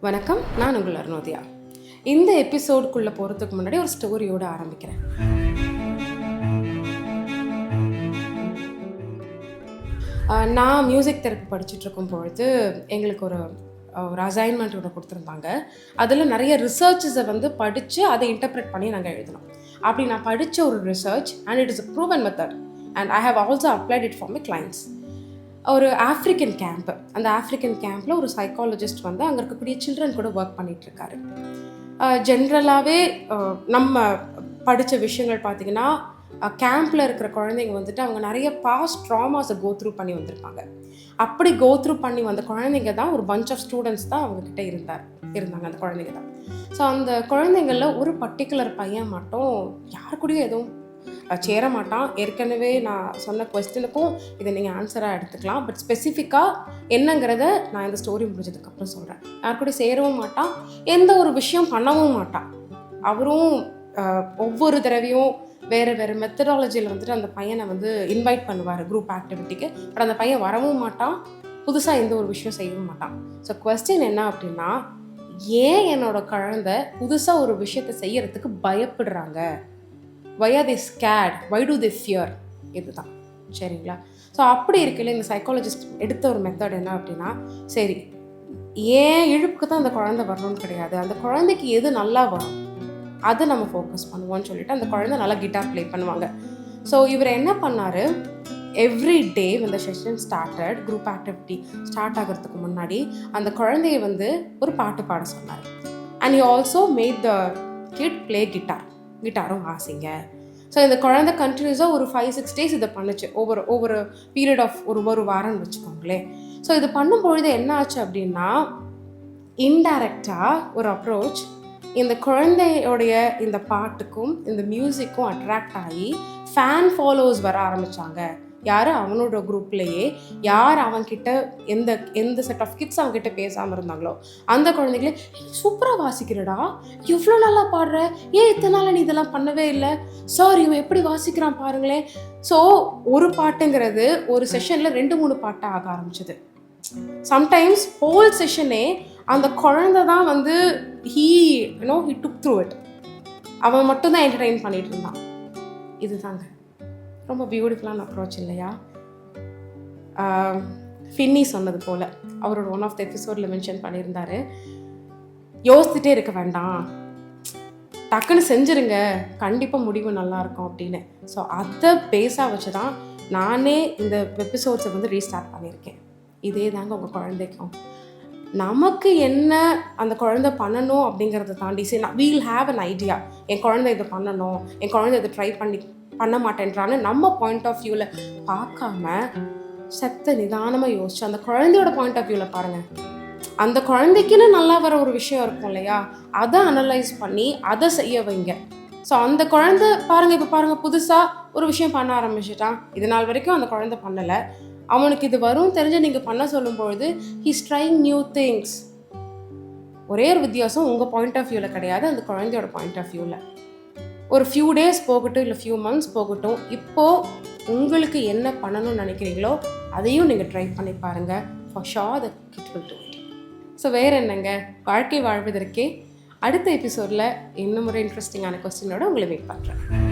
வணக்கம், நான் உங்கள் அருணோதயா. இந்த எபிசோடுக்குள்ளே போகிறதுக்கு முன்னாடி ஒரு ஸ்டோரியோடு ஆரம்பிக்கிறேன். நான் மியூசிக் தெரப்பி படிச்சுட்டு இருக்கும் பொழுது எங்களுக்கு ஒரு அசைன்மெண்ட் ஒன்று கொடுத்துருந்தாங்க. அதில் நிறைய ரிசர்ச்சஸை படித்து அதை இன்டர்பிரேட் பண்ணி நாங்கள் எழுதணும். அப்படி நான் படித்த ஒரு research and it is a proven method and I have also applied it for my clients. ஒரு ஆஃப்ரிக்கன் கேம்ப்பு, அந்த ஆஃப்ரிக்கன் கேம்பில் ஒரு சைக்காலஜிஸ்ட் அங்கே இருக்கக்கூடிய சில்ட்ரன் கூட ஒர்க் பண்ணிகிட்ருக்காரு. ஜென்ரலாகவே நம்ம படித்த விஷயங்கள் பார்த்திங்கன்னா, கேம்பில் இருக்கிற குழந்தைங்க அவங்க நிறைய பாஸ்ட் ட்ராமாஸை கோத்ரூ பண்ணி வந்திருப்பாங்க. அப்படி கோத்ரூ பண்ணி வந்த குழந்தைங்க தான் ஒரு பஞ்ச் ஆஃப் ஸ்டூடெண்ட்ஸ் தான் அவங்கக்கிட்ட இருந்தாங்க அந்த குழந்தைங்க தான். ஸோ அந்த குழந்தைங்களில் ஒரு பர்டிகுலர் பையன் மட்டும் யாரு கூடயும் எதுவும் சேர மாட்டான். ஏற்கனவே நான் சொன்ன கொஸ்டினுக்கும் இதை நீங்கள் ஆன்சராக எடுத்துக்கலாம். பட் ஸ்பெசிஃபிக்காக என்னங்கிறத நான் இந்த ஸ்டோரி முடிஞ்சதுக்கப்புறம் சொல்கிறேன். யார் கூட சேரவும் மாட்டான், எந்த ஒரு விஷயம் பண்ணவும் மாட்டான். அவரும் ஒவ்வொரு தடவையும் வேறு மெத்தடாலஜியில் அந்த பையனை இன்வைட் பண்ணுவார் குரூப் ஆக்டிவிட்டிக்கு. பட் அந்த பையன் வரவும் மாட்டான், புதுசாக எந்த ஒரு விஷயம் செய்யவும் மாட்டான். ஸோ கொஸ்டின் என்ன அப்படின்னா, ஏன் என்னோட குழந்தை புதுசாக ஒரு விஷயத்தை செய்யறதுக்கு பயப்படுறாங்க? why are they scared, why do they fear? இதுதான் சரிங்களா. ஸோ அப்படி இருக்கையில் இந்த சைக்காலஜிஸ்ட் எடுத்த ஒரு மெத்தட் என்ன அப்படின்னா, சரி ஏன் இழுப்புக்கு தான் அந்த குழந்தை வரணும்னு கிடையாது, அந்த குழந்தைக்கு எது நல்லா வரும் அதை நம்ம ஃபோக்கஸ் பண்ணுவோம்னு சொல்லிட்டு அந்த குழந்தை நல்லா கிட்டார் ப்ளே பண்ணுவாங்க. ஸோ இவர் என்ன பண்ணார், எவ்ரி டே இந்த session started, group activity start ஆகிறதுக்கு முன்னாடி அந்த குழந்தைய ஒரு பாட்டு பாட சொன்னார். And he also made the kid play கிட்டாரும் வாசிங்க. ஸோ இந்த குழந்தை கண்டினியூஸாக ஒரு 5-6 டேஸ் இதை பண்ணுச்சு. ஒவ்வொரு பீரியட் ஆஃப் ஒரு வாரம்னு வச்சுக்கோங்களேன். ஸோ இது பண்ணும்பொழுது என்ன ஆச்சு அப்படின்னா, இன்டைரக்டாக ஒரு அப்ரோச் இந்த குழந்தையோடைய இந்த பாட்டுக்கும் இந்த மியூசிக்கும் அட்ராக்ட் ஆகி ஃபேன் ஃபாலோவர்ஸ் வர ஆரம்பித்தாங்க. யார் அவனோட குரூப்லேயே யார் அவன்கிட்ட எந்த செட் ஆஃப் கிட்ஸ் அவன்கிட்ட பேசாமல் இருந்தாங்களோ அந்த குழந்தைங்களே, சூப்பராக வாசிக்கிறடா, இவ்வளோ நல்லா பாடுற, ஏன் இத்தனை நாள் நீ இதெல்லாம் பண்ணவே இல்லை, சார் இவன் எப்படி வாசிக்கிறான் பாருங்களேன். ஸோ ஒரு பாட்டுங்கிறது ஒரு செஷனில் 2-3 பாட்டாக ஆக ஆரம்பிச்சது. சம்டைம்ஸ் ஹோல் செஷனே அந்த குழந்தை தான் he took through it. அவன் மட்டும்தான் என்டர்டெயின் பண்ணிட்டு இருந்தான். இதுதாங்க ரொம்ப பியூட்டிஃபுல்லான அப்ரோச் இல்லையா? ஃபின்னி சொன்னது போல் அவரோட ஒன் ஆஃப் த எபிசோடில் மென்ஷன் பண்ணியிருந்தார், யோசிச்சுட்டே இருக்க வேண்டாம், டக்குன்னு செஞ்சுருங்க, கண்டிப்பாக முடிவு நல்லாயிருக்கும் அப்படின்னு. ஸோ அதை பேஸாக வச்சு தான் நானே இந்த எபிசோட்ஸை ரீஸ்டார்ட் பண்ணியிருக்கேன். இதே தாங்க உங்கள் குழந்தைக்கும் நமக்கு என்ன அந்த குழந்தை பண்ணணும் அப்படிங்கிறத தாண்டி சரி வீல் ஹாவ் அன் ஐடியா, என் குழந்தை இதை பண்ணணும், என் குழந்தை இதை ட்ரை பண்ண மாட்டேன்றான்னு நம்ம பாயிண்ட் ஆஃப் வியூவில் பார்க்காம நிதானமாக யோசிச்சு அந்த குழந்தையோட பாயிண்ட் ஆஃப் வியூவில் பாருங்கள். அந்த குழந்தைக்குன்னு நல்லா வர ஒரு விஷயம் இருக்கும் இல்லையா, அதை அனலைஸ் பண்ணி அதை செய்ய வைங்க. ஸோ அந்த குழந்தை பாருங்கள், இப்போ பாருங்கள், புதுசாக ஒரு விஷயம் பண்ண ஆரம்பிச்சிட்டான், இது நாள் வரைக்கும் அந்த குழந்தை பண்ணலை, அவனுக்கு இது வரும் தெரிஞ்சு நீங்கள் பண்ண சொல்லும்பொழுது ஹீஸ் ட்ரைங் நியூ திங்ஸ். ஒரே ஒரு வித்தியாசம் உங்கள் பாயிண்ட் ஆஃப் வியூவில் கிடையாது, அந்த குழந்தையோட பாயிண்ட் ஆஃப் வியூவில். ஒரு ஃபியூ டேஸ் போகட்டும், இல்லை ஃபியூ மந்த்ஸ் போகட்டும், இப்போது உங்களுக்கு என்ன பண்ணணும்னு நினைக்கிறீங்களோ அதையும் நீங்கள் ட்ரை பண்ணி பாருங்கள். For sure the kid will do it. So வேறு என்னங்க, வாழ்க்கை வாழ்வதற்கே அடுத்த எபிசோடில் இன்னும் ஒரு இன்ட்ரெஸ்டிங்கான கொஸ்டினோட உங்களை மீட் பண்ணுறேன்.